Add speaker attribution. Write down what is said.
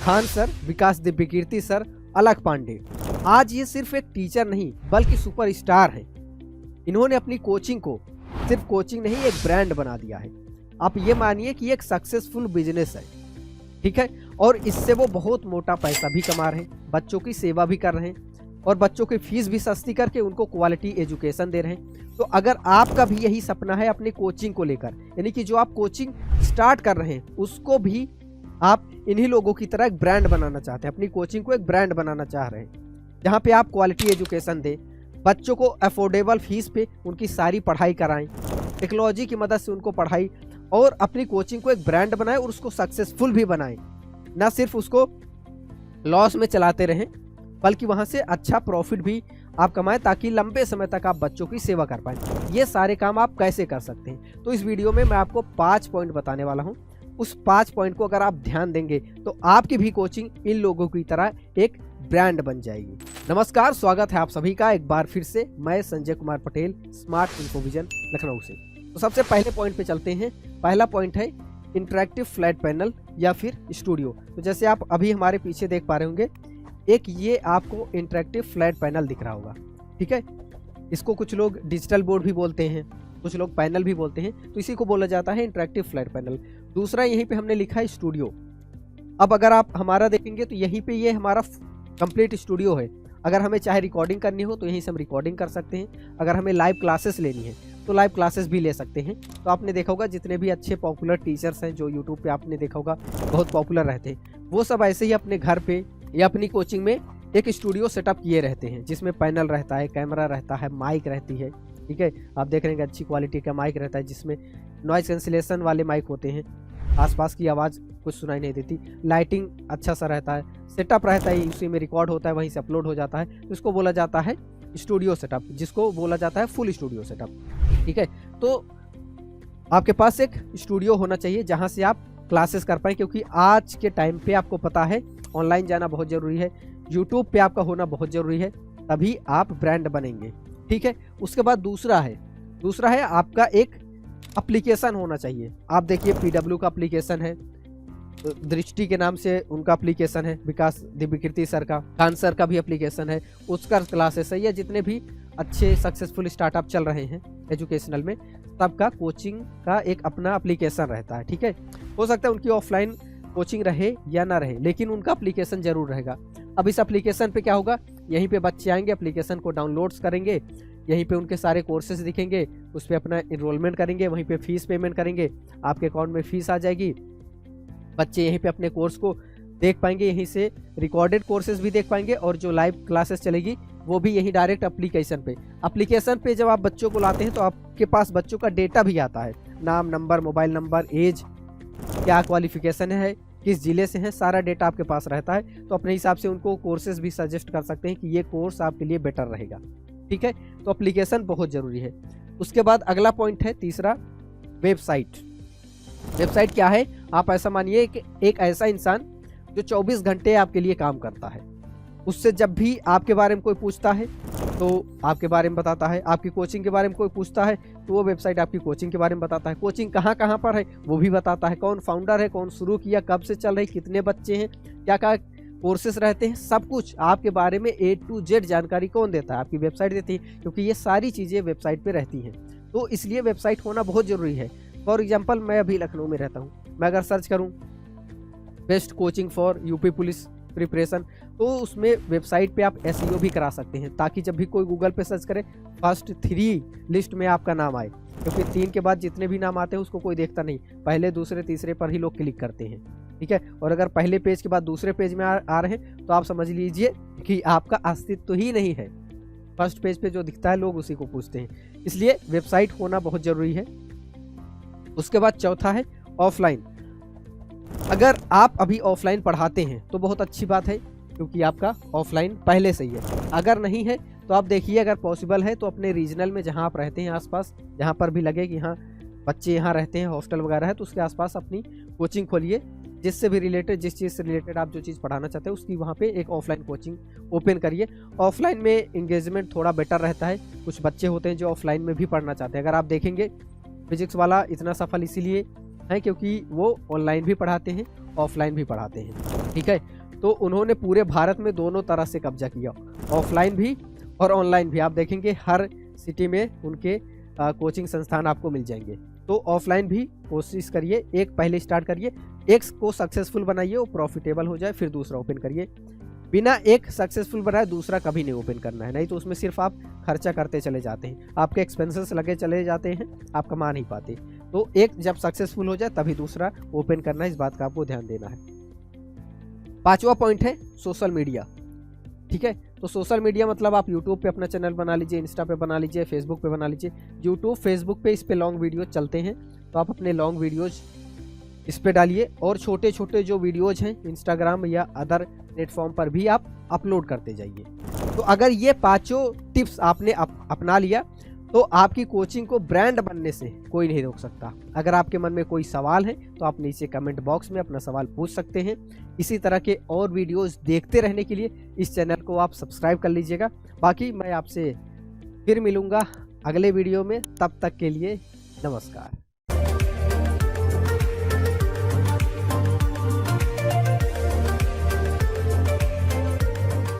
Speaker 1: Khan sir, विकास Divyakirti sir, अलख पांडे। आज ये सिर्फ एक टीचर नहीं बल्कि सुपरस्टार हैं। इन्होंने अपनी कोचिंग को सिर्फ कोचिंग नहीं, एक ब्रांड बना दिया है। आप ये मानिए कि एक सक्सेसफुल बिजनेस है, ठीक है। और इससे वो बहुत मोटा पैसा भी कमा रहे हैं, बच्चों की सेवा भी कर रहे हैं और बच्चों की फीस भी सस्ती करके उनको क्वालिटी एजुकेशन दे रहे हैं। तो अगर आपका भी यही सपना है अपनी कोचिंग को लेकर, यानी कि जो आप कोचिंग स्टार्ट कर रहे हैं उसको भी आप इन्हीं लोगों की तरह एक ब्रांड बनाना चाहते हैं, अपनी कोचिंग को एक ब्रांड बनाना चाह रहे हैं जहाँ पे आप क्वालिटी एजुकेशन दें, बच्चों को अफोर्डेबल फीस पे उनकी सारी पढ़ाई कराएं, टेक्नोलॉजी की मदद से उनको पढ़ाई और अपनी कोचिंग को एक ब्रांड बनाएं और उसको सक्सेसफुल भी बनाएं। ना सिर्फ उसको लॉस में चलाते रहें बल्कि वहाँ से अच्छा प्रॉफिट भी आप कमाएं ताकि लंबे समय तक आप बच्चों की सेवा कर पाएं। ये सारे काम आप कैसे कर सकते हैं, तो इस वीडियो में मैं आपको 5 पॉइंट बताने वाला हूँ। उस 5 पॉइंट को अगर आप ध्यान देंगे तो आपकी भी कोचिंग इन लोगों की तरह एक ब्रांड बन जाएगी। नमस्कार, स्वागत है आप सभी का एक बार फिर से। मैं संजय कुमार पटेल, स्मार्ट इन्फोविजन लखनऊ से। तो सबसे पहले पॉइंट पे चलते हैं। पहला पॉइंट है इंटरैक्टिव फ्लैट पैनल या फिर स्टूडियो। तो जैसे आप अभी हमारे पीछे देख पा रहे होंगे, एक ये आपको इंटरैक्टिव फ्लैट पैनल दिख रहा होगा, ठीक है। इसको कुछ लोग डिजिटल बोर्ड भी बोलते हैं, कुछ लोग पैनल भी बोलते हैं, तो इसी को बोला जाता है इंटरैक्टिव फ्लैट पैनल। दूसरा यहीं पे हमने लिखा है स्टूडियो। अब अगर आप हमारा देखेंगे तो यहीं पे ये हमारा कंप्लीट स्टूडियो है। अगर हमें चाहे रिकॉर्डिंग करनी हो तो यहीं से हम रिकॉर्डिंग कर सकते हैं। अगर हमें लाइव क्लासेस लेनी है तो लाइव क्लासेस भी ले सकते हैं। तो आपने देखा होगा जितने भी अच्छे पॉपुलर टीचर्स हैं जो यूट्यूब पे आपने देखा होगा बहुत पॉपुलर रहते हैं, वो सब ऐसे ही अपने घर पे या अपनी कोचिंग में एक स्टूडियो सेटअप किए रहते हैं जिसमें पैनल रहता है, कैमरा रहता है, माइक रहती है, ठीक है। आप देख रहे हैं अच्छी क्वालिटी का माइक रहता है जिसमें नॉइज कैंसिलेशन वाले माइक होते हैं, आसपास की आवाज़ कुछ सुनाई नहीं देती, लाइटिंग अच्छा सा रहता है, सेटअप रहता है, उसी में रिकॉर्ड होता है, वहीं से अपलोड हो जाता है। तो इसको बोला जाता है स्टूडियो सेटअप, जिसको बोला जाता है फुल स्टूडियो सेटअप, ठीक है। तो आपके पास एक स्टूडियो होना चाहिए जहां से आप क्लासेस कर पाएँ, क्योंकि आज के टाइम पे आपको पता है ऑनलाइन जाना बहुत ज़रूरी है, यूट्यूब पे आपका होना बहुत ज़रूरी है, तभी आप ब्रांड बनेंगे, ठीक है। उसके बाद दूसरा है आपका एक एप्लीकेशन होना चाहिए। आप देखिए PW का एप्लीकेशन है, दृष्टि के नाम से उनका एप्लीकेशन है, विकास दिव्यकीर्ति सर का, खान सर का भी एप्लीकेशन है, उसका क्लासेस है, या जितने भी अच्छे सक्सेसफुल स्टार्टअप चल रहे हैं एजुकेशनल में, सबका कोचिंग का एक अपना एप्लीकेशन रहता है, ठीक है। हो सकता है उनकी ऑफलाइन कोचिंग रहे या ना रहे, लेकिन उनका एप्लीकेशन जरूर रहेगा। अब इस एप्लीकेशन पे क्या होगा, यहीं पे बच्चे आएंगे, एप्लीकेशन को डाउनलोड्स करेंगे, यहीं पे उनके सारे कोर्सेज दिखेंगे, उस पर अपना इनरोलमेंट करेंगे, वहीं पे फीस पेमेंट करेंगे, आपके अकाउंट में फीस आ जाएगी, बच्चे यहीं पे अपने कोर्स को देख पाएंगे, यहीं से रिकॉर्डेड कोर्सेज भी देख पाएंगे और जो लाइव क्लासेस चलेगी वो भी यहीं डायरेक्ट एप्लीकेशन पे जब आप बच्चों को लाते हैं तो आपके पास बच्चों का डेटा भी आता है, नाम, नंबर, मोबाइल नंबर, एज, क्या क्वालिफिकेशन है, किस जिले से है, सारा डेटा आपके पास रहता है। तो अपने हिसाब से उनको कोर्सेज भी सजेस्ट कर सकते हैं कि ये कोर्स आपके लिए बेटर रहेगा, ठीक है। तो एप्लीकेशन बहुत ज़रूरी है। उसके बाद अगला पॉइंट है तीसरा, वेबसाइट। वेबसाइट क्या है, आप ऐसा मानिए कि एक ऐसा इंसान जो 24 घंटे आपके लिए काम करता है, उससे जब भी आपके बारे में कोई पूछता है तो आपके बारे में बताता है, आपकी कोचिंग के बारे में कोई पूछता है तो वो वेबसाइट आपकी कोचिंग के बारे में बताता है, कोचिंग कहाँ कहाँ पर है वो भी बताता है, कौन फाउंडर है, कौन शुरू किया, कब से चल रही, कितने बच्चे हैं, क्या क्या कोर्सेस रहते हैं, सब कुछ आपके बारे में A to Z जानकारी कौन देता है, आपकी वेबसाइट देती है, क्योंकि ये सारी चीज़ें वेबसाइट पे रहती हैं। तो इसलिए वेबसाइट होना बहुत ज़रूरी है। फॉर एग्जांपल, मैं अभी लखनऊ में रहता हूँ, मैं अगर सर्च करूँ best coaching for UP police preparation, तो उसमें वेबसाइट पे आप SEO भी करा सकते हैं, ताकि जब भी कोई गूगल पे सर्च करे फर्स्ट 3 लिस्ट में आपका नाम आए, क्योंकि 3 के बाद जितने भी नाम आते हैं उसको कोई देखता नहीं, पहले दूसरे तीसरे पर ही लोग क्लिक करते हैं, ठीक है। और अगर पहले पेज के बाद दूसरे पेज में आ रहे हैं तो आप समझ लीजिए कि आपका अस्तित्व ही नहीं है। फर्स्ट पेज पे जो दिखता है लोग उसी को पूछते हैं, इसलिए वेबसाइट होना बहुत ज़रूरी है। उसके बाद चौथा है ऑफलाइन। अगर आप अभी ऑफलाइन पढ़ाते हैं तो बहुत अच्छी बात है, क्योंकि आपका ऑफलाइन पहले से ही है। अगर नहीं है तो आप देखिए, अगर पॉसिबल है तो अपने रीजनल में जहां आप रहते हैं आसपास, जहां पर भी लगे कि हाँ बच्चे यहाँ रहते हैं, हॉस्टल वगैरह है, तो उसके आसपास अपनी कोचिंग खोलिए, जिससे भी रिलेटेड, जिस चीज़ से रिलेटेड आप जो चीज़ पढ़ाना चाहते हैं उसकी वहाँ पे एक ऑफलाइन कोचिंग ओपन करिए। ऑफलाइन में इंगेजमेंट थोड़ा बेटर रहता है, कुछ बच्चे होते हैं जो ऑफलाइन में भी पढ़ना चाहते हैं। अगर आप देखेंगे फिजिक्स वाला इतना सफल इसीलिए है क्योंकि वो ऑनलाइन भी पढ़ाते हैं, ऑफलाइन भी पढ़ाते हैं। ठीक है। तो उन्होंने पूरे भारत में दोनों तरह से कब्जा किया, ऑफलाइन भी और ऑनलाइन भी। आप देखेंगे हर सिटी में उनके कोचिंग संस्थान आपको मिल जाएंगे। तो ऑफलाइन भी कोशिश करिए, एक पहले स्टार्ट करिए, एक को सक्सेसफुल बनाइए, वो प्रॉफिटेबल हो जाए, फिर दूसरा ओपन करिए। बिना एक सक्सेसफुल बनाए दूसरा कभी नहीं ओपन करना है, नहीं तो उसमें सिर्फ आप खर्चा करते चले जाते हैं, आपके एक्सपेंसेस लगे चले जाते हैं, आप कमा नहीं पाते। तो एक जब सक्सेसफुल हो जाए तभी दूसरा ओपन करना है, इस बात का आपको ध्यान देना है। 5वां पॉइंट है सोशल मीडिया। ठीक है, तो सोशल मीडिया मतलब आप यूट्यूब पे अपना चैनल बना लीजिए, इंस्टा पे बना लीजिए, फेसबुक पे बना लीजिए। यूट्यूब फेसबुक पे इस पे लॉन्ग वीडियो चलते हैं, तो आप अपने लॉन्ग वीडियोज इस पे डालिए, और छोटे छोटे जो वीडियोज हैं इंस्टाग्राम या अदर प्लेटफॉर्म पर भी आप अपलोड करते जाइए। तो अगर ये 5 टिप्स आपने अपना लिया तो आपकी कोचिंग को ब्रांड बनने से कोई नहीं रोक सकता। अगर आपके मन में कोई सवाल है तो आप नीचे कमेंट बॉक्स में अपना सवाल पूछ सकते हैं। इसी तरह के और वीडियोस देखते रहने के लिए इस चैनल को आप सब्सक्राइब कर लीजिएगा। बाकी मैं आपसे फिर मिलूँगा अगले वीडियो में, तब तक के लिए नमस्कार।